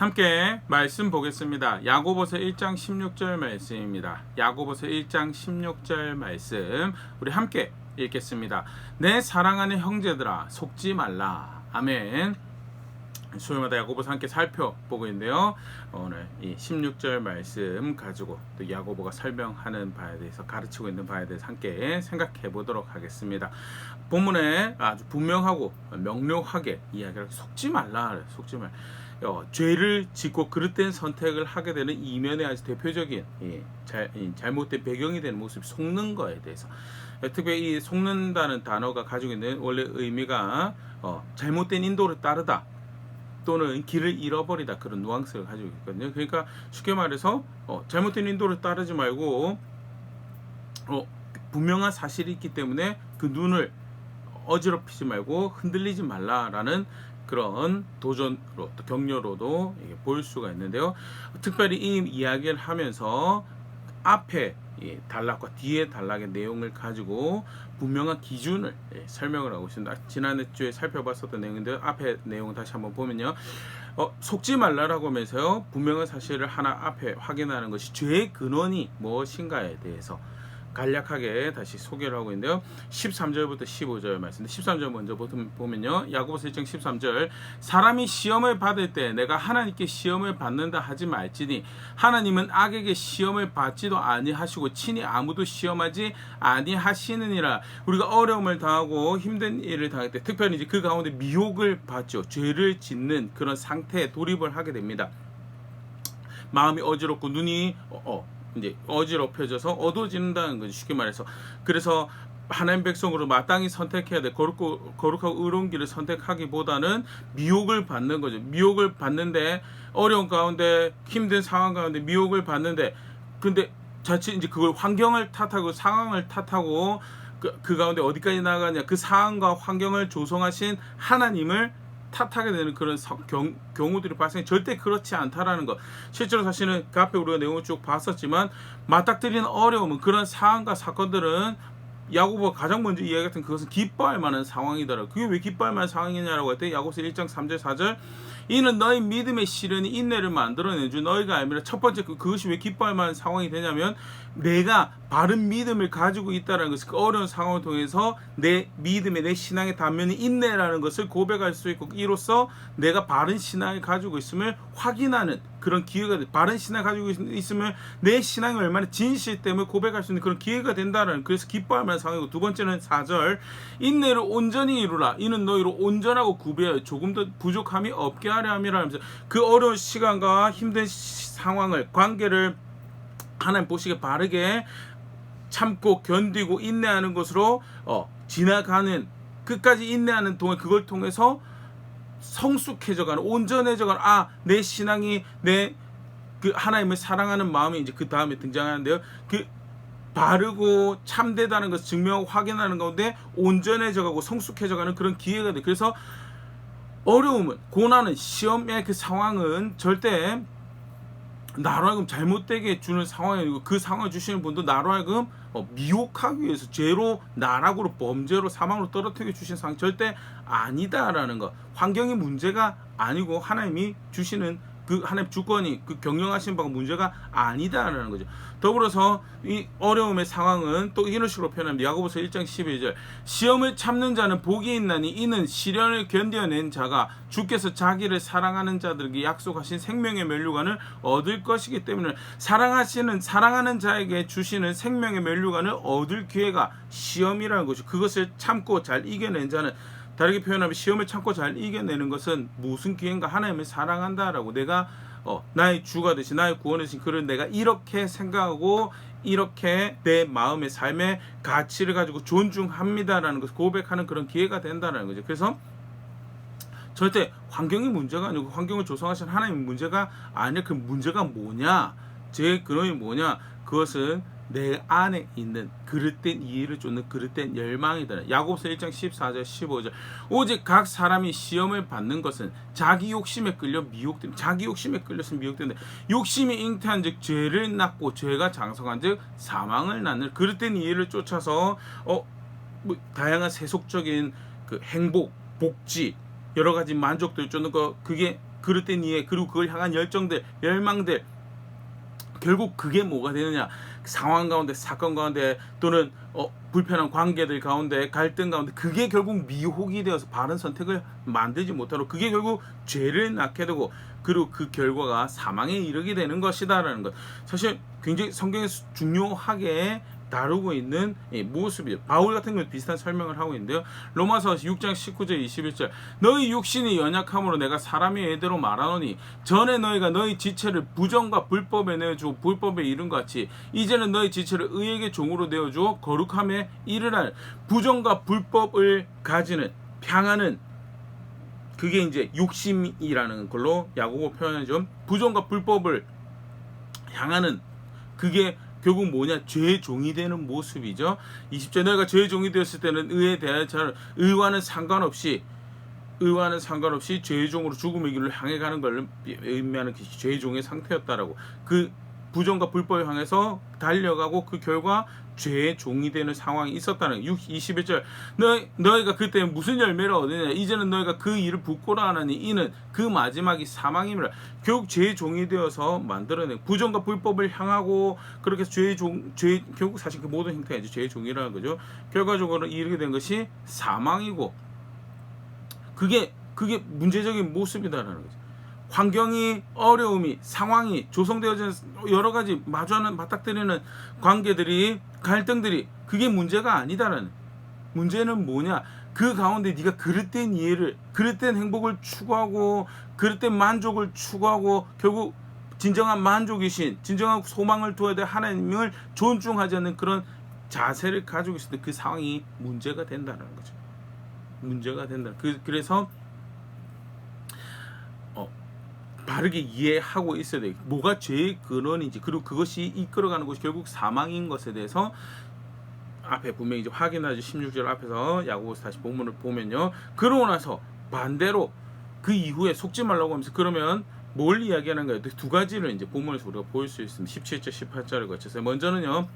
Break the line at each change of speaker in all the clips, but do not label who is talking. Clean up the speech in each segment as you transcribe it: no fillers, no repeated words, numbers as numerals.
함께 말씀 보겠습니다. 야고보서 1장 16절 말씀입니다. 야고보서 1장 16절 말씀 우리 함께 읽겠습니다. 내 사랑하는 형제들아 속지 말라. 아멘. 수요일마다 야고보서 함께 살펴보고 있는데요. 오늘 이 16절 말씀 가지고 또 야고보가 설명하는 바에 대해서 가르치고 있는 바에 대해서 함께 생각해 보도록 하겠습니다. 본문에 아주 분명하고 명료하게 이야기를 속지 말라. 속지 말. 죄를 짓고 그릇된 선택을 하게 되는 이면의 아주 대표적인 잘못된 배경이 되는 모습이 속는 거에 대해서, 특별히 이 속는다는 단어가 가지고 있는 원래 의미가 잘못된 인도를 따르다 또는 길을 잃어버리다, 그런 누앙스를 가지고 있거든요. 그러니까 쉽게 말해서 잘못된 인도를 따르지 말고 분명한 사실이 있기 때문에 그 눈을 어지럽히지 말고 흔들리지 말라라는 그런 도전으로, 또 격려로도 볼 수가 있는데요. 특별히 이 이야기를 하면서 앞에 단락과 뒤에 단락의 내용을 가지고 분명한 기준을 설명을 하고 있습니다. 지난해 주에 살펴봤었던 내용인데 앞에 내용을 다시 한번 보면요, 속지 말라라고 하면서요, 분명한 사실을 하나 앞에 확인하는 것이 죄의 근원이 무엇인가에 대해서 간략하게 다시 소개를 하고 있는데요. 13절부터 15절 말씀. 13절 먼저 보면요, 야고보서 1장 13절, 사람이 시험을 받을 때 내가 하나님께 시험을 받는다 하지 말지니 하나님은 악에게 시험을 받지도 아니하시고 친히 아무도 시험하지 아니하시느니라. 우리가 어려움을 당하고 힘든 일을 당할 때, 특별히 이제 그 가운데 미혹을 받죠. 죄를 짓는 그런 상태에 돌입을 하게 됩니다. 마음이 어지럽고 눈이 이제 어지럽혀져서 어두워진다는 거죠, 쉽게 말해서. 그래서 하나님 백성으로 마땅히 선택해야 돼. 거룩하고 의로운 길을 선택하기보다는 미혹을 받는 거죠. 미혹을 받는데, 어려운 가운데, 힘든 상황 가운데 미혹을 받는데, 근데 자칫 이제 그걸 환경을 탓하고 상황을 탓하고 그 가운데 어디까지 나가냐, 그 상황과 환경을 조성하신 하나님을 탓하게 되는 그런 경우들이 발생해. 절대 그렇지 않다라는 것. 실제로 사실은 그 앞에 우리가 내용을 쭉 봤었지만, 맞닥뜨리는 어려움은, 그런 상황과 사건들은 야고보가 가장 먼저 이야기했던 그것은 기뻐할 만한 상황이더라고요. 그게 왜 기뻐할 만한 상황이냐라고 했더니 야고보서 1장 3절 4절, 이는 너희 믿음의 시련이 인내를 만들어낸 줄 너희가 알미라. 첫 번째, 그것이 왜 기뻐할 만한 상황이 되냐면, 내가 바른 믿음을 가지고 있다는 것을, 그 어려운 상황을 통해서 내 믿음의, 내 신앙의 단면이 인내라는 것을 고백할 수 있고, 이로써 내가 바른 신앙을 가지고 있음을 확인하는 그런 기회가 돼. 바른 신앙을 가지고 있으면 내 신앙이 얼마나 진실됨을 고백할 수 있는 그런 기회가 된다는, 그래서 기뻐할 만한 상황이고, 두 번째는 4절, 인내를 온전히 이루라. 이는 너희로 온전하고 구비하여 조금도 부족함이 없게 하려 함이라 하면서, 그 어려운 시간과 힘든 상황을, 관계를 하나님 보시기에 바르게 참고 견디고 인내하는 것으로 지나가는, 끝까지 인내하는 동안 그걸 통해서 성숙해져가는, 온전해져가는, 내 신앙이, 내 그 하나님을 사랑하는 마음이 이제 그 다음에 등장하는데요. 그 바르고 참되다는 것을 증명하고 확인하는 가운데 온전해져가고 성숙해져가는 그런 기회가 돼. 그래서 어려움은, 고난은, 시험의 그 상황은 절대 나로 하여금 잘못되게 주는 상황이 아니고, 그 상황을 주시는 분도 나로 하여금 미혹하기 위해서 죄로, 나락으로, 범죄로, 사망으로 떨어뜨려 주신 상황이 절대 아니다라는 것. 환경이 문제가 아니고 하나님이 주시는 그 하나님 주권이, 그 경영하신 바가 문제가 아니다라는 거죠. 더불어서 이 어려움의 상황은 또 이런 식으로 표현합니다. 야고보서 1장 11절, 시험을 참는 자는 복이 있나니 이는 시련을 견뎌낸 자가 주께서 자기를 사랑하는 자들에게 약속하신 생명의 면류관을 얻을 것이기 때문에, 사랑하는 자에게 주시는 생명의 면류관을 얻을 기회가 시험이라는 것이죠. 그것을 참고 잘 이겨낸 자는, 다르게 표현하면 시험을 참고 잘 이겨내는 것은 무슨 기회인가? 하나님을 사랑한다라고, 내가 나의 주가 되신, 나의 구원이 되신 그를 내가 이렇게 생각하고 이렇게 내 마음의 삶의 가치를 가지고 존중합니다라는 것을 고백하는 그런 기회가 된다는 거죠. 그래서 절대 환경이 문제가 아니고, 환경을 조성하신 하나님의 문제가 아니라, 그 문제가 뭐냐, 제 근원이 뭐냐, 그것은 내 안에 있는 그릇된 이해를 쫓는 그릇된 열망이다. 야고보서 1장 14절 15절, 오직 각 사람이 시험을 받는 것은 자기 욕심에 끌려 미혹됩니다. 자기 욕심에 끌려서 미혹된다. 욕심이 잉태한 즉 죄를 낳고, 죄가 장성한 즉 사망을 낳는, 그릇된 이해를 쫓아서 다양한 세속적인 그 행복, 복지, 여러 가지 만족들 쫓는 거, 그게 그릇된 이해 그리고 그걸 향한 열정들, 열망들, 결국 그게 뭐가 되느냐, 상황 가운데, 사건 가운데, 또는 불편한 관계들 가운데, 갈등 가운데, 그게 결국 미혹이 되어서 바른 선택을 만들지 못하고 그게 결국 죄를 낳게 되고, 그리고 그 결과가 사망에 이르게 되는 것이다라는 것, 사실 굉장히 성경에서 중요하게 다루고 있는 모습이에요. 바울 같은 경우 비슷한 설명을 하고 있는데요. 로마서 6장 19절 21절 너희 육신이 연약함으로 내가 사람의 예대로 말하노니 전에 너희가 너희 지체를 부정과 불법에 내어주고 불법에 이른 것 같이 이제는 너희 지체를 의에게 종으로 내어주어 거룩함에 이르라. 부정과 불법을 가지는, 향하는, 그게 이제 욕심이라는 걸로 야고보 표현하죠. 부정과 불법을 향하는, 그게 결국 뭐냐, 죄의 종이 되는 모습이죠. 20절 너희가 죄의 종이 되었을 때는 의에 대하여 의와는 상관없이 죄의 종으로 죽음의 길을 향해 가는 걸 의미하는 죄의 종의 상태였다라고. 그 부정과 불법을 향해서 달려가고 그 결과 죄의 종이 되는 상황이 있었다는 21절 너희가 그때 무슨 열매를 얻느냐 이제는 너희가 그 일을 부끄러워 하나니 이는 그 마지막이 사망임이라. 결국 죄의 종이 되어서 만들어낸 부정과 불법을 향하고 그렇게 결국 사실 그 모든 형태가 죄의 종이라는 거죠. 결과적으로 이르게 된 것이 사망이고 그게 문제적인 모습이다라는 거죠. 환경이, 어려움이, 상황이 조성되어진 여러 가지 마주하는, 맞닥뜨리는 관계들이, 갈등들이, 그게 문제가 아니다라는. 문제는 뭐냐, 그 가운데 네가 그릇된 이해를, 그릇된 행복을 추구하고 그릇된 만족을 추구하고 결국 진정한 만족이신, 진정한 소망을 두어야 될 하나님을 존중하지 않는 그런 자세를 가지고 있을 때 그 상황이 문제가 된다는 거죠. 문제가 된다. 그래서 바르게 이해하고 있어야 돼요. 뭐가 죄의 근원인지, 그리고 그것이 이끌어가는 것이 결국 사망인 것에 대해서 앞에 분명히 이제 확인하죠. 16절 앞에서 야고보서 다시 본문을 보면요. 그러고 나서 반대로 그 이후에 속지 말라고 하면서 그러면 뭘 이야기하는가요? 두 가지를 이제 본문에서 우리가 볼 수 있습니다. 17절, 18절을 거쳐서 먼저는요.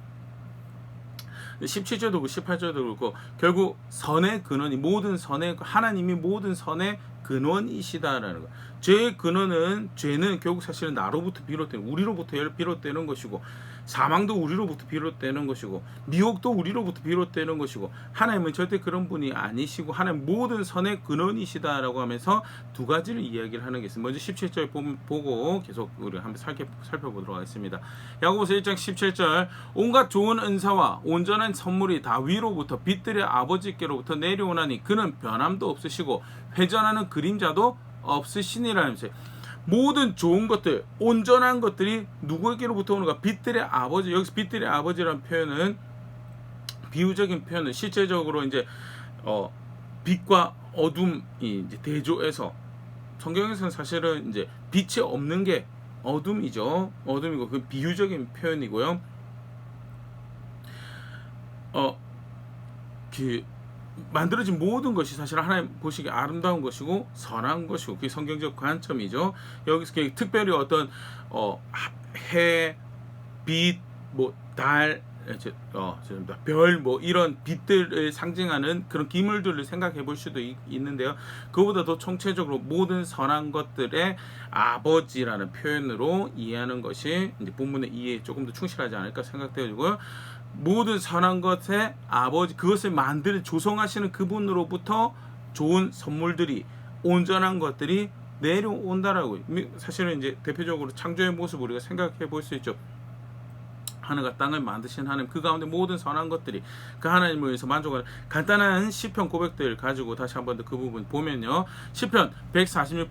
17절도 그렇고 18절도 그렇고 결국 선의 근원이 모든 선의, 하나님이 모든 선의 근원이시다라는 거. 죄의 근원은, 죄는 결국 사실은 나로부터 비롯되는, 우리로부터 비롯되는 것이고, 사망도 우리로부터 비롯되는 것이고, 미혹도 우리로부터 비롯되는 것이고, 하나님은 절대 그런 분이 아니시고 하나님 모든 선의 근원이시다라고 하면서 두 가지를 이야기를 하는 게 있습니다. 먼저 17절 보고 계속 우리 한번 살펴보도록 하겠습니다. 야고보서 1장 17절 온갖 좋은 은사와 온전한 선물이 다 위로부터 빛들의 아버지께로부터 내려오나니 그는 변함도 없으시고 회전하는 그림자도 없으시니라면서요. 모든 좋은 것들, 온전한 것들이 누구에게로부터 오는가? 빛들의 아버지. 여기서 빛들의 아버지라는 표현은 비유적인 표현은 실제적으로 이제 빛과 어둠이 이제 대조해서, 성경에서는 사실은 이제 빛이 없는 게 어둠이죠. 어둠이고 그 비유적인 표현이고요. 만들어진 모든 것이 사실 하나님 보시기에 아름다운 것이고 선한 것이고 그게 성경적 관점이죠. 여기서 특별히 어떤 해, 빛, 달, 별, 이런 빛들을 상징하는 그런 기물들을 생각해 볼 수도 있는데요. 그보다 더 총체적으로 모든 선한 것들의 아버지라는 표현으로 이해하는 것이 이제 본문의 이해에 조금 더 충실하지 않을까 생각되고요. 모든 선한 것의 아버지, 그것을 만들 조성하시는 그분으로부터 좋은 선물들이, 온전한 것들이 내려온다라고. 사실은 이제 대표적으로 창조의 모습 우리가 생각해 볼 수 있죠. 하늘과 땅을 만드신 하나님, 그 가운데 모든 선한 것들이 그 하나님을 위해서 만족하는 간단한 시편 고백들 가지고 다시 한번 더 그 부분 보면요. 시편 146편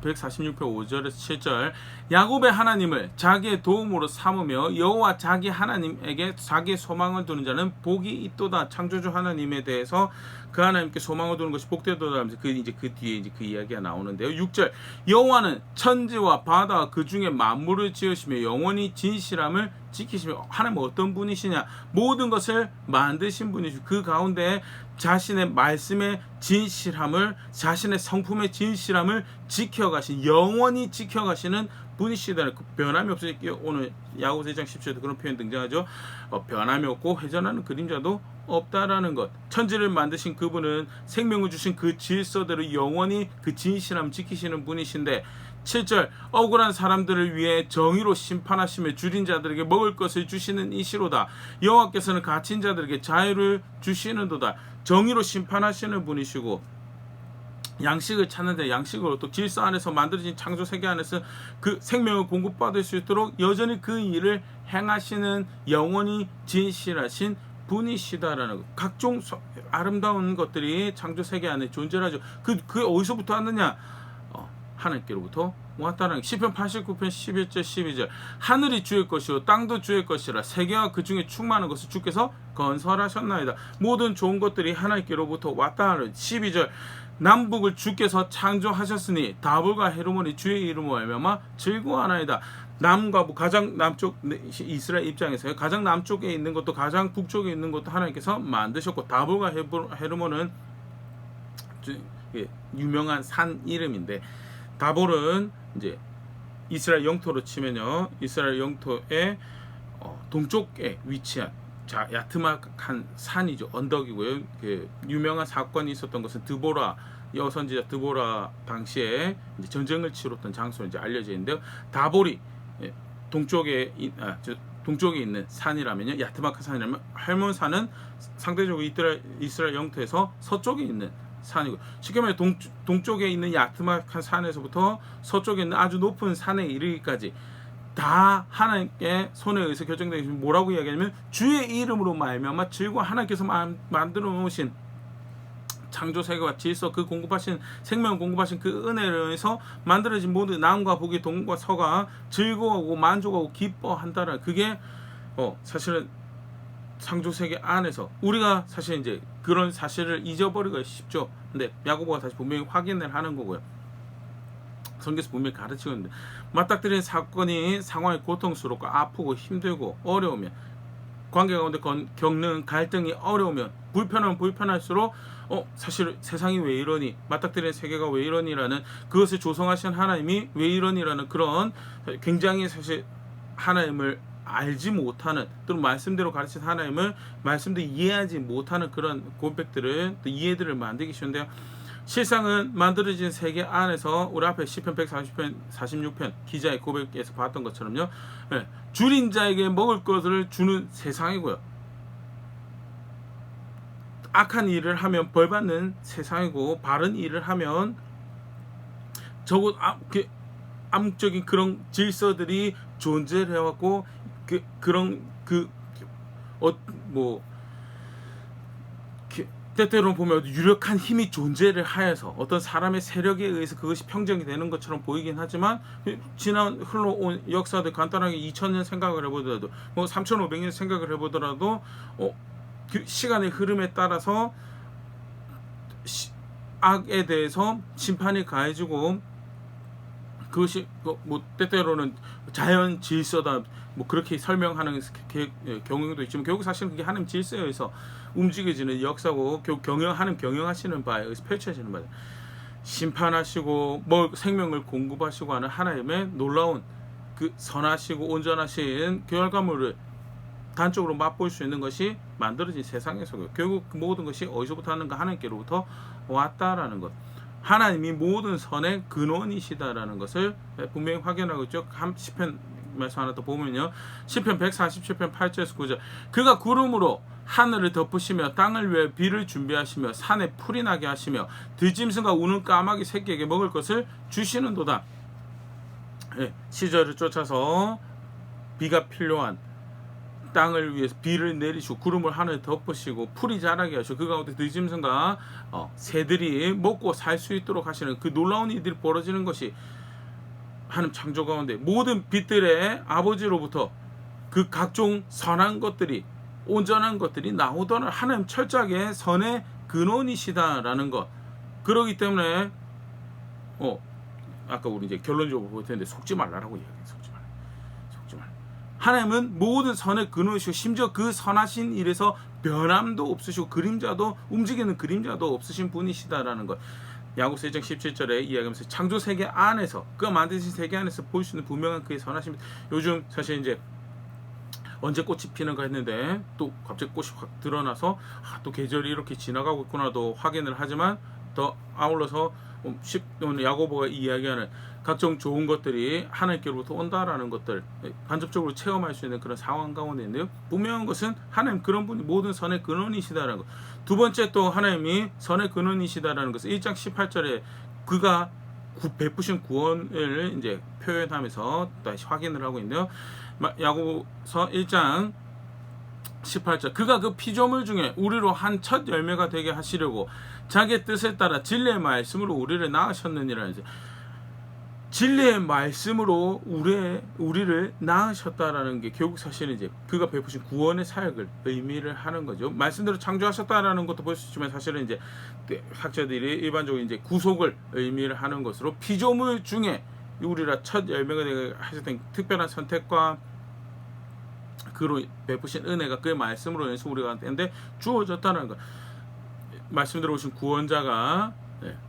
5절에서 7절 야곱의 하나님을 자기의 도움으로 삼으며 여호와 자기 하나님에게 자기의 소망을 두는 자는 복이 있도다. 창조주 하나님에 대해서 그 하나님께 소망을 두는 것이 복되도다 하면서 그 뒤에 이제 그 이야기가 나오는데요. 6절 여호와는 천지와 바다와 그 중에 만물을 지으시며 영원히 진실함을 지키시며, 하나님은 어떤 분이시냐? 모든 것을 만드신 분이시고 그 가운데 자신의 말씀의 진실함을, 자신의 성품의 진실함을 지켜가신, 영원히 지켜가시는 분이시다는, 그 변함이 없으시기에 오늘 야고보서 1장 10절에도 그런 표현 등장하죠. 변함이 없고 회전하는 그림자도 없다라는 것. 천지를 만드신 그분은 생명을 주신 그 질서대로 영원히 그 진실함 지키시는 분이신데, 7절 억울한 사람들을 위해 정의로 심판하시며 줄인 자들에게 먹을 것을 주시는 이시로다. 여호와께서는 갇힌 자들에게 자유를 주시는도다. 정의로 심판하시는 분이시고 양식을 찾는데 양식으로 또 질서 안에서 만들어진 창조 세계 안에서 그 생명을 공급받을 수 있도록 여전히 그 일을 행하시는 영원히 진실하신 분이시다라는 것. 각종 아름다운 것들이 창조 세계 안에 존재하죠. 그게 어디서부터 왔느냐? 하나님께로부터 왔다는 시편 89편 11절 12절 하늘이 주의 것이요 땅도 주의 것이라 세계와 그 중에 충만한 것을 주께서 건설하셨나이다. 모든 좋은 것들이 하나님께로부터 왔다는 12절 남북을 주께서 창조하셨으니 다볼과 헤르몬이 주의 이름으로 말미암아 즐거워하나이다. 남과 북 가장 남쪽 이스라엘 입장에서요. 가장 남쪽에 있는 것도 가장 북쪽에 있는 것도 하나님께서 만드셨고 다볼과 헤르몬은 유명한 산 이름인데 다볼은 이제 이스라엘 영토로 치면요. 이스라엘 영토의 동쪽에 위치한 야트막한 산이죠. 언덕이고요. 그 유명한 사건이 있었던 것은 드보라 여선지자 드보라 당시에 이제 전쟁을 치렀던 장소로 이제 알려져 있는데요. 다볼이 동쪽에 있는 산이라면요. 야트막한 산이라면 할몬산은 상대적으로 이스라엘 영토에서 서쪽에 있는 산이고 쉽게 말해 동쪽에 있는 야트막한 산에서부터 서쪽에 있는 아주 높은 산에 이르기까지 다 하나님께 손에 의해서 결정되어 있으면 뭐라고 이야기하냐면 주의 이름으로 말미암아 즐거워 하나님께서 만들어 놓으신 창조 세계와 질서 그 공급하신 생명을 공급하신 그 은혜를 의해서 만들어진 모든 남과 북이 동과 서가 즐거워하고 만족하고 기뻐한다라. 그게 사실은 창조 세계 안에서 우리가 사실 이제 그런 사실을 잊어버리기가 쉽죠. 근데 야고보가 다시 분명히 확인을 하는 거고요. 성경에서 분명히 가르치고 있는데 맞닥뜨린 사건이 상황이 고통스럽고 아프고 힘들고 어려우면 관계 가운데 겪는 갈등이 어려우면 불편하면 불편할수록 사실 세상이 왜 이러니 맞닥뜨린 세계가 왜 이러니라는 그것을 조성하신 하나님이 왜 이러니라는 그런 굉장히 사실 하나님을 알지 못하는 또는 말씀대로 가르친 하나님을 말씀대로 이해하지 못하는 그런 고백들을 또 이해들을 만들기 쉬운데요. 실상은 만들어진 세계 안에서 우리 앞에 시편 140편 46편 기자의 고백에서 봤던 것처럼요. 줄인 자에게 먹을 것을 주는 세상이고요. 악한 일을 하면 벌받는 세상이고 바른 일을 하면 적어도 암묵적인 그런 질서들이 존재를 해왔고 때때로는 보면 유력한 힘이 존재를 하여서 어떤 사람의 세력에 의해서 그것이 평정이 되는 것처럼 보이긴 하지만 지난 흘러온 역사들 간단하게 2000년 생각을 해보더라도 3500년 생각을 해보더라도 그 시간의 흐름에 따라서 악에 대해서 심판이 가해지고 그것이 때때로는 자연 질서다 그렇게 설명하는 경우도 있지만 결국 사실은 그게 하나님 질서에 의해서 움직여지는 역사고 하나님 경영하시는 바에 의해서 펼쳐지는 바다. 심판하시고 생명을 공급하시고 하는 하나님의 놀라운 그 선하시고 온전하신 결과물을 단적으로 맛볼 수 있는 것이 만들어진 세상에서 결국 그 모든 것이 어디서부터 하는가 하나님께로부터 왔다라는 것. 하나님이 모든 선의 근원이시다라는 것을 분명히 확인하고 있죠. 시편 말씀 하나 더 보면요. 시편 147편 8절에서 9절 그가 구름으로 하늘을 덮으시며 땅을 위해 비를 준비하시며 산에 풀이 나게 하시며 들짐승과 우는 까마귀 새끼에게 먹을 것을 주시는도다. 시절을 쫓아서 비가 필요한 땅을 위해서 비를 내리시고 구름을 하늘에 덮으시고 풀이 자라게 하시고 그 가운데 들짐승과 새들이 먹고 살 수 있도록 하시는 그 놀라운 일들이 벌어지는 것이 하나님 창조 가운데 모든 빛들의 아버지로부터 그 각종 선한 것들이 온전한 것들이 나오더라. 하나님 철저하게 선의 근원이시다라는 것. 그러기 때문에 아까 우리 이제 결론적으로 볼 텐데 속지 말라라고 이야기해요. 속지 말라. 하나님은 모든 선의 근원이시고 심지어 그 선하신 일에서 변함도 없으시고 그림자도 움직이는 그림자도 없으신 분이시다라는 것. 야고보서 1장 17절에 이야기하면서 창조 세계 안에서 그가 만드신 세계 안에서 볼 수 있는 분명한 그의 선하심. 요즘 사실 이제 언제 꽃이 피는가 했는데 또 갑자기 꽃이 확 드러나서 또 계절이 이렇게 지나가고 있구나도 확인을 하지만 더 아울러서 오늘 야고보가 이야기하는 각종 좋은 것들이 하나님께로부터 온다라는 것들 간접적으로 체험할 수 있는 그런 상황 가운데 있는데요. 분명한 것은 하나님 그런 분이 모든 선의 근원이시다라는 것. 두 번째 또 하나님이 선의 근원이시다라는 것은 1장 18절에 그가 베푸신 구원을 이제 표현하면서 다시 확인을 하고 있는데요. 야고보서 1장 18절 그가 그 피조물 중에 우리로 한 첫 열매가 되게 하시려고 자기의 뜻을 따라 진리의 말씀으로 우리를 낳으셨느니라. 진리의 말씀으로 우리를 낳으셨다라는 게 결국 사실은 이제 그가 베푸신 구원의 사역을 의미를 하는 거죠. 말씀대로 창조하셨다라는 것도 볼 수 있지만 사실은 이제 학자들이 일반적으로 이제 구속을 의미를 하는 것으로 피조물 중에 우리라 첫 열매가 되게 하셨던 특별한 선택과 그로 베푸신 은혜가 그의 말씀으로 인해서 우리가 한테 주어졌다는 것. 말씀대로 오신 구원자가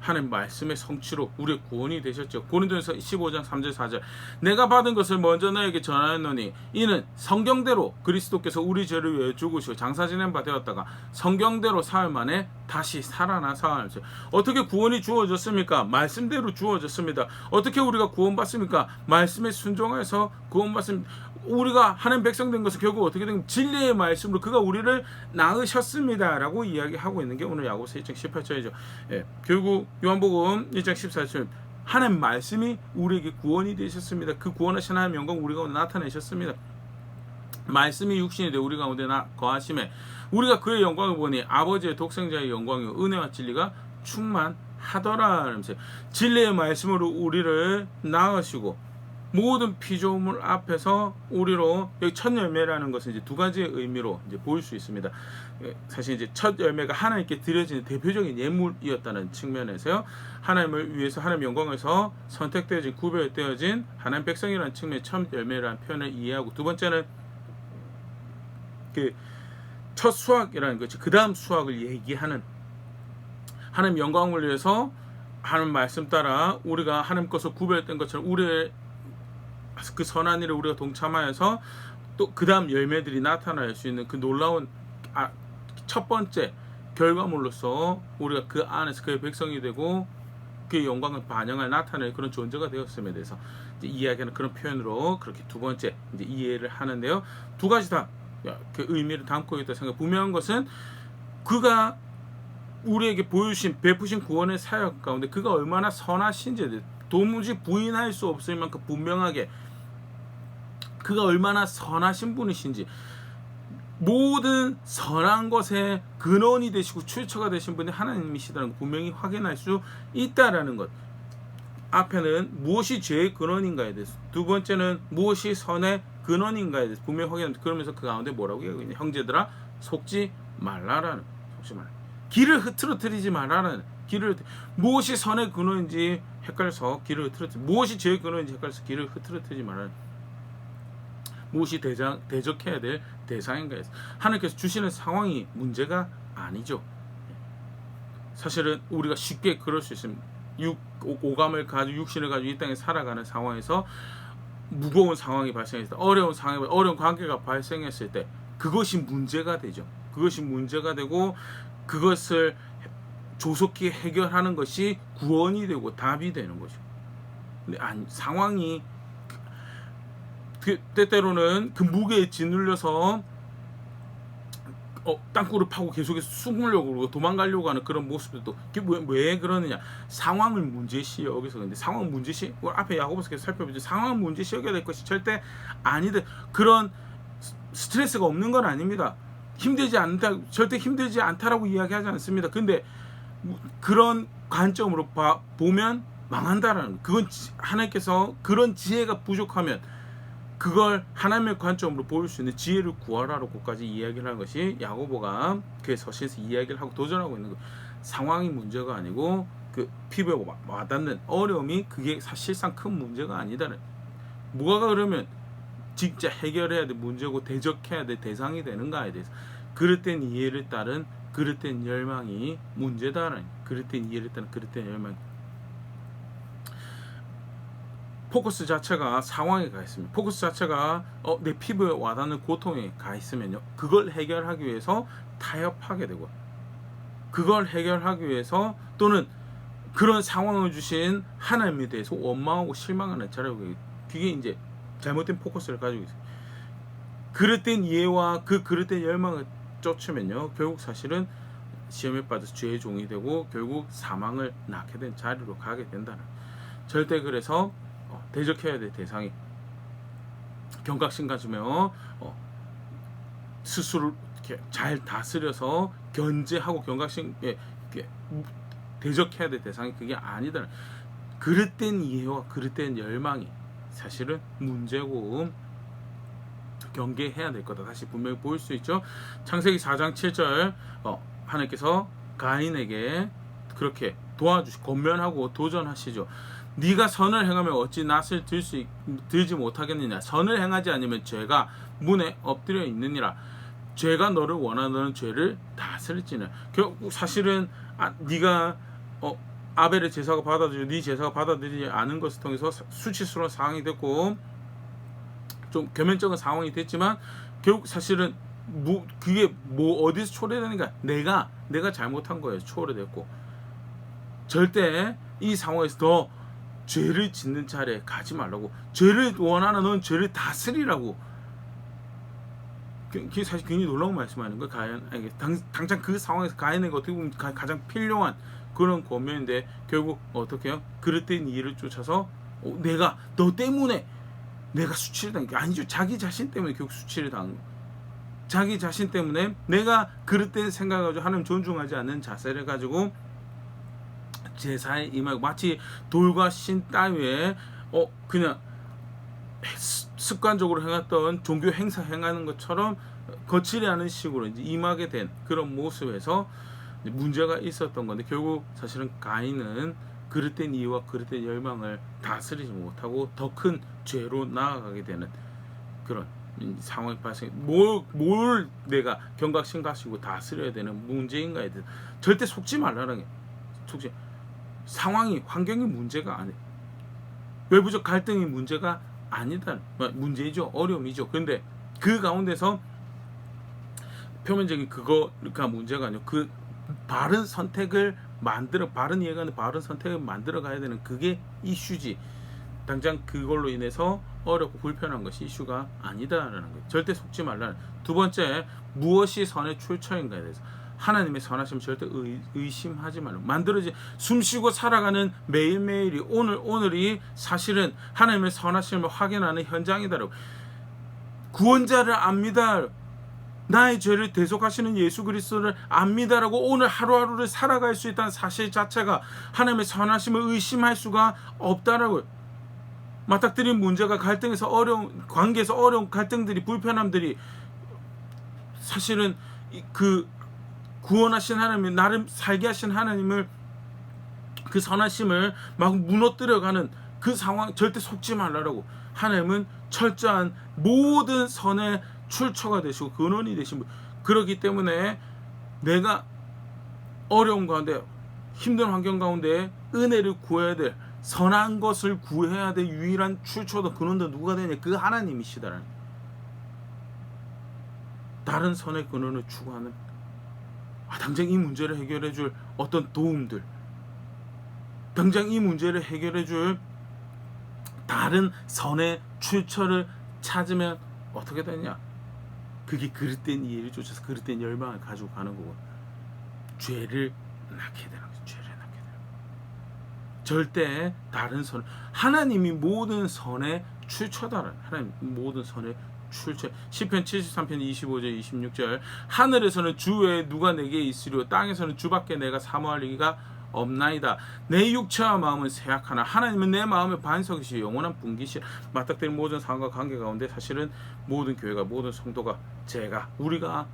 하나님 말씀의 성취로 우리의 구원이 되셨죠. 고린도전서 15장 3절 4절 내가 받은 것을 먼저 너에게 전하였노니 이는 성경대로 그리스도께서 우리 죄를 위해 죽으시고 장사 지낸 바 되었다가 성경대로 사흘 만에 다시 살아나사. 어떻게 구원이 주어졌습니까? 말씀대로 주어졌습니다. 어떻게 우리가 구원받습니까? 말씀에 순종해서 구원받습니다. 우리가 하나님 백성 된 것은 결국 어떻게 된 진리의 말씀으로 그가 우리를 낳으셨습니다 라고 이야기하고 있는 게 오늘 야고보서 1장 18절이죠. 결국 요한복음 1장 14절 하나님 말씀이 우리에게 구원이 되셨습니다. 그 구원하신 하나님의 영광 우리 가운데 나타내셨습니다. 말씀이 육신이 되어 우리 가운데 거하심에 우리가 그의 영광을 보니 아버지의 독생자의 영광이요 은혜와 진리가 충만하더라. 진리의 말씀으로 우리를 낳으시고 모든 피조물 앞에서 우리로 여기 첫 열매라는 것은 이제 두 가지의 의미로 이제 보일 수 있습니다. 사실 이제 첫 열매가 하나님께 드려지는 대표적인 예물이었다는 측면에서요. 하나님을 위해서 하나님 영광에서 선택되어진 구별되어진 하나님 백성이라는 측면의 첫 열매라는 표현을 이해하고 두 번째는 그 첫 수확이라는 거죠. 그 다음 수확을 얘기하는 하나님 영광을 위해서 하나님 말씀 따라 우리가 하나님 것으로 구별된 것처럼 우리의 그 선한 일을 우리가 동참하여서 또 그 다음 열매들이 나타날 수 있는 그 놀라운 첫 번째 결과물로서 우리가 그 안에서 그의 백성이 되고 그의 영광을 반영할 나타낼 그런 존재가 되었음에 대해서 이제 이야기하는 그런 표현으로 그렇게 두 번째 이제 이해를 하는데요. 두 가지 다 그 의미를 담고 있다 생각. 분명한 것은 그가 우리에게 베푸신 구원의 사역 가운데 그가 얼마나 선하신지 도무지 부인할 수 없을 만큼 분명하게 그가 얼마나 선하신 분이신지 모든 선한 것의 근원이 되시고 출처가 되신 분이 하나님이시다는 것 분명히 확인할 수 있다라는 것. 앞에는 무엇이 죄의 근원인가에 대해서 두 번째는 무엇이 선의 근원인가에 대해서 분명히 확인합니다. 그러면서 그 가운데 뭐라고 얘기하냐 형제들아 속지 말라라는 속지 말라. 길을 흐트러뜨리지 말라라는 무엇이 선의 근원인지 헷갈려서 길을 흐트러뜨리지 무엇이 죄의 근원인지 헷갈려서 길을 흐트러뜨리지 말라는 무엇이 대적해야 될 대상인가 해서 하나님께서 주시는 상황이 문제가 아니죠. 사실은 우리가 쉽게 그럴 수 있습니다. 오감을 가지고 육신을 가지고 이 땅에 살아가는 상황에서 무거운 상황이 발생했을 때 어려운 관계가 발생했을 때 그것이 문제가 되죠. 그것이 문제가 되고 그것을 조속히 해결하는 것이 구원이 되고 답이 되는 거죠. 근데 상황이 때때로는 그 무게에 짓눌려서 땅굴을 파고 계속해서 숨으려고 그러고 도망가려고 하는 그런 모습들도 왜 그러느냐 상황을 문제시 여기서 근데 상황 문제시 앞에 야고보서 계속 살펴보죠. 상황 문제시 여겨야 될 것이 절대 아니듯 그런 스트레스가 없는 건 아닙니다. 힘들지 않다 절대 힘들지 않다라고 이야기하지 않습니다. 근데 그런 관점으로 보면 망한다라는 그건 하나님께서 그런 지혜가 부족하면 그걸 하나님의 관점으로 볼 수 있는 지혜를 구하라고까지 이야기를 하는 것이 야고보가 그의 서신에서 이야기를 하고 도전하고 있는 거예요. 상황이 문제가 아니고 그 피부에 와닿는 어려움이 그게 사실상 큰 문제가 아니다는 뭐가 그러면 진짜 해결해야 될 문제고 대적해야 될 대상이 되는가에 대해서 그릇된 이해를 따른 그릇된 열망이 문제다라는 그릇된 이해를 따른 그릇된 열망 포커스 자체가 상황에 가 있습니다. 포커스 자체가 내 피부에 와닿는 고통에 가 있으면요. 그걸 해결하기 위해서 타협하게 되고 그걸 해결하기 위해서 또는 그런 상황을 주신 하나님에 대해서 원망하고 실망하는 자라고, 그게 이제 잘못된 포커스를 가지고 있어요. 그릇된 이해와 그 그릇된 열망을 쫓으면요, 결국 사실은 시험에 빠져서 죄의 종이 되고 결국 사망을 낳게 된 자리로 가게 된다는. 절대 그래서 대적해야 될 대상이 경각심 가지며 스스로 이렇게 잘 다스려서 견제하고 경각심 대적해야 될 대상이 그게 아니다. 그릇된 이해와 그릇된 열망이 사실은 문제고 경계해야 될 거다. 다시 분명히 보일 수 있죠. 창세기 4장 7절 하나님께서 가인에게 그렇게 도와주시 권면하고 도전하시죠. 네가 선을 행하면 어찌 낫을 들지 못하겠느냐. 선을 행하지 않으면 죄가 문에 엎드려 있느니라. 죄가 너를 원하는 죄를 다스릴지는. 결국 사실은 네가 아벨의 제사가 받아들여 네 제사가 받아들이지 않은 것을 통해서 수치스러운 상황이 됐고 좀 겸연쩍은 상황이 됐지만 결국 사실은 그게 어디서 초래되는가? 내가 잘못한 거예요. 초래됐고 절대 이 상황에서 더 죄를 짓는 차례에 가지 말라고. 죄를 원하는 넌 죄를 다스리라고. 그게 사실 굉장히 놀라운 말씀 아닌가? 당장 그 상황에서 가인에게 어떻게 보면 가장 필요한 그런 권면인데 결국 어떻게 해요? 그릇된 이해를 쫓아서 너 때문에 내가 수치를 당한 게 아니죠. 자기 자신 때문에 결국 수치를 당한 거. 자기 자신 때문에 내가 그릇된 생각을 가지고 하나님 존중하지 않는 자세를 가지고 제사에 임하고 마치 돌과 신 따위에 그냥 습관적으로 행했던 종교 행사 행하는 것처럼 거칠지 않은 식으로 이제 임하게 된 그런 모습에서 문제가 있었던 건데 결국 사실은 가인은 그릇된 이유와 그릇된 열망을 다스리지 못하고 더 큰 죄로 나아가게 되는 그런 상황이 발생. 뭘 내가 경각심가시고 다스려야 되는 문제인가에 대해서 절대 속지 말라는 게. 상황이 환경이 문제가 아니. 외부적 갈등이 문제가 아니다. 문제이죠. 어려움이죠. 그런데 그 가운데서 표면적인 그거가 문제가 아니고 그 바른 선택을 바른 이해가 있는 바른 선택을 만들어 가야 되는 그게 이슈지. 당장 그걸로 인해서 어렵고 불편한 것이 이슈가 아니다라는 거예요. 절대 속지 말라는. 두 번째, 무엇이 선의 출처인가에 대해서 하나님의 선하심을 절대 의심하지 말라고. 숨쉬고 살아가는 매일매일이 오늘이 사실은 하나님의 선하심을 확인하는 현장이다라고. 구원자를 압니다. 나의 죄를 대속하시는 예수 그리스도를 압니다라고 오늘 하루하루를 살아갈 수 있다는 사실 자체가 하나님의 선하심을 의심할 수가 없다라고요. 맞닥뜨린 문제가 갈등에서 관계에서 어려운 갈등들이 불편함들이 사실은 그 구원하신 하나님, 나를 살게 하신 하나님을 그 선하심을 막 무너뜨려가는 그 상황 절대 속지 말라라고. 하나님은 철저한 모든 선의 출처가 되시고 근원이 되신 분. 그렇기 때문에 내가 어려운 가운데 힘든 환경 가운데 은혜를 구해야 될 선한 것을 구해야 될 유일한 출처도 근원도 누가 되냐? 그 하나님이시다라는. 다른 선의 근원을 추구하는 당장 이 문제를 해결해 줄 어떤 도움들, 당장 이 문제를 해결해 줄 다른 선의 출처를 찾으면 어떻게 되냐? 그게 그릇된 이해를 쫓아서 그릇된 열망을 가지고 가는 거고 죄를 낳게 되는 거죠. 죄를 낳게 되는 거죠. 절대 다른 선, 하나님이 모든 선의 출처다라는. 하나님 모든 선의 출처. 시편 73편 25절 26절 하늘에서는 주 외에 누가 내게 있으리요 땅에서는 주밖에 내가 사모할 이가 없나이다. 내 육체와 마음은 쇠약하나 하나님은 내 마음의 반석이시요 영원한 분기시라. 맞닥뜨린 모든 상황과 관계 가운데 사실은 모든 교회가 모든 성도가 우리가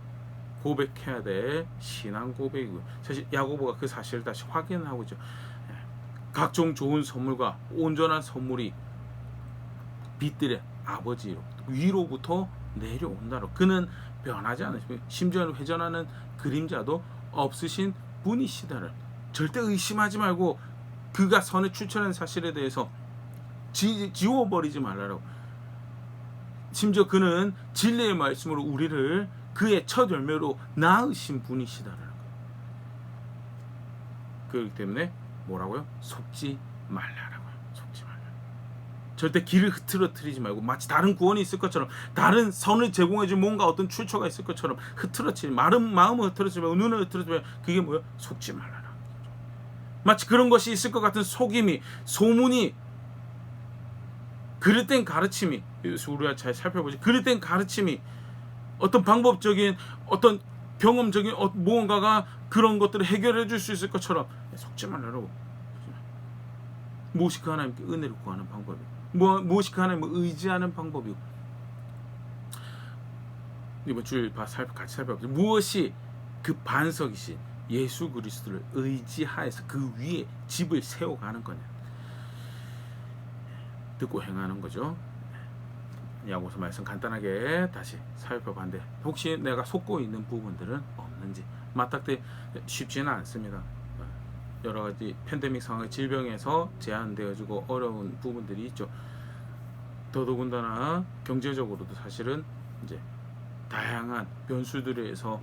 고백해야 될 신앙 고백이고요. 사실 야고보가 그 사실을 다시 확인하고 있죠. 각종 좋은 선물과 온전한 선물이 빛들의 아버지 위로부터 내려온다로. 그는 변하지 않으시고 심지어는 회전하는 그림자도 없으신 분이시다를. 절대 의심하지 말고 그가 선의 출처라는 사실에 대해서 지워버리지 말라고. 심지어 그는 진리의 말씀으로 우리를 그의 첫 열매로 낳으신 분이시다라는 거예요. 그렇기 때문에 뭐라고요? 속지 말라라고요. 속지 말라. 절대 길을 흐트러뜨리지 말고 마치 다른 구원이 있을 것처럼 다른 선을 제공해줄 뭔가 어떤 출처가 있을 것처럼 흐트러뜨리지 마음을 흐트러뜨리지 말고 눈을 흐트러뜨리지 말고 그게 뭐예요? 속지 말라라. 마치 그런 것이 있을 것 같은 속임이 소문이 그릇된 가르침이 우리가 잘 살펴보지 그릇된 가르침이 어떤 방법적인 어떤 경험적인 무언가가 그런 것들을 해결해 줄 수 있을 것처럼 속지 말라고. 무엇이 그 하나님께 은혜를 구하는 방법이고 무엇이 그 하나님을 의지하는 방법이고 이번 주일 같이 살펴보죠. 무엇이 그 반석이신 예수 그리스도를 의지하여서 그 위에 집을 세워가는 거냐. 듣고 행하는 거죠. 야고보서 말씀 간단하게 다시 살펴봤는데 혹시 내가 속고 있는 부분들은 없는지 맞닥뜨리 쉽지는 않습니다. 여러 가지 팬데믹 상황의 질병에서 제한되어지고 어려운 부분들이 있죠. 더더군다나 경제적으로도 사실은 이제 다양한 변수들에서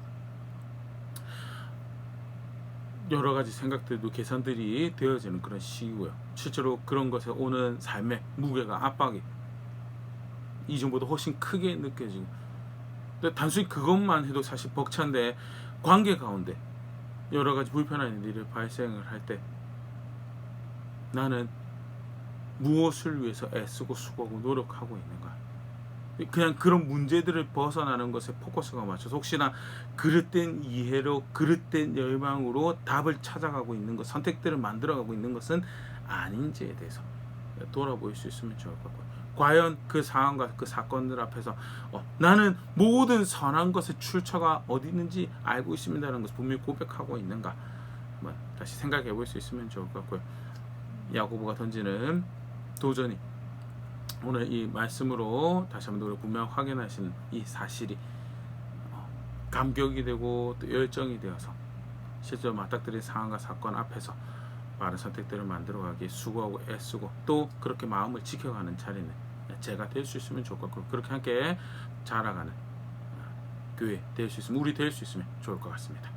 여러 가지 생각들도 계산들이 되어지는 그런 시기고요. 실제로 그런 것에 오는 삶의 무게가 압박이 이전보다 훨씬 크게 느껴지고 단순히 그것만 해도 사실 벅찬데 관계 가운데 여러 가지 불편한 일이 발생을 할 때 나는 무엇을 위해서 애쓰고 수고하고 노력하고 있는가. 그냥 그런 문제들을 벗어나는 것에 포커스가 맞춰서 혹시나 그릇된 이해로 그릇된 열망으로 답을 찾아가고 있는 것 선택들을 만들어가고 있는 것은 아닌지에 대해서 돌아볼 수 있으면 좋을 것 같고요. 과연 그 상황과 그 사건들 앞에서 나는 모든 선한 것의 출처가 어디 있는지 알고 있습니다라는 것을 분명히 고백하고 있는가 한번 다시 생각해 볼 수 있으면 좋을 것 같고요. 야고보가 던지는 도전이 오늘 이 말씀으로 다시 한번 우리가 분명 확인하신 이 사실이 감격이 되고 또 열정이 되어서 실제로 맞닥뜨린 상황과 사건 앞에서 바른 선택들을 만들어가기에 수고하고 애쓰고 또 그렇게 마음을 지켜가는 자리는 제가 될 수 있으면 좋을 것 같고 그렇게 함께 자라가는 교회 될 수 있으면 우리 될 수 있으면 좋을 것 같습니다.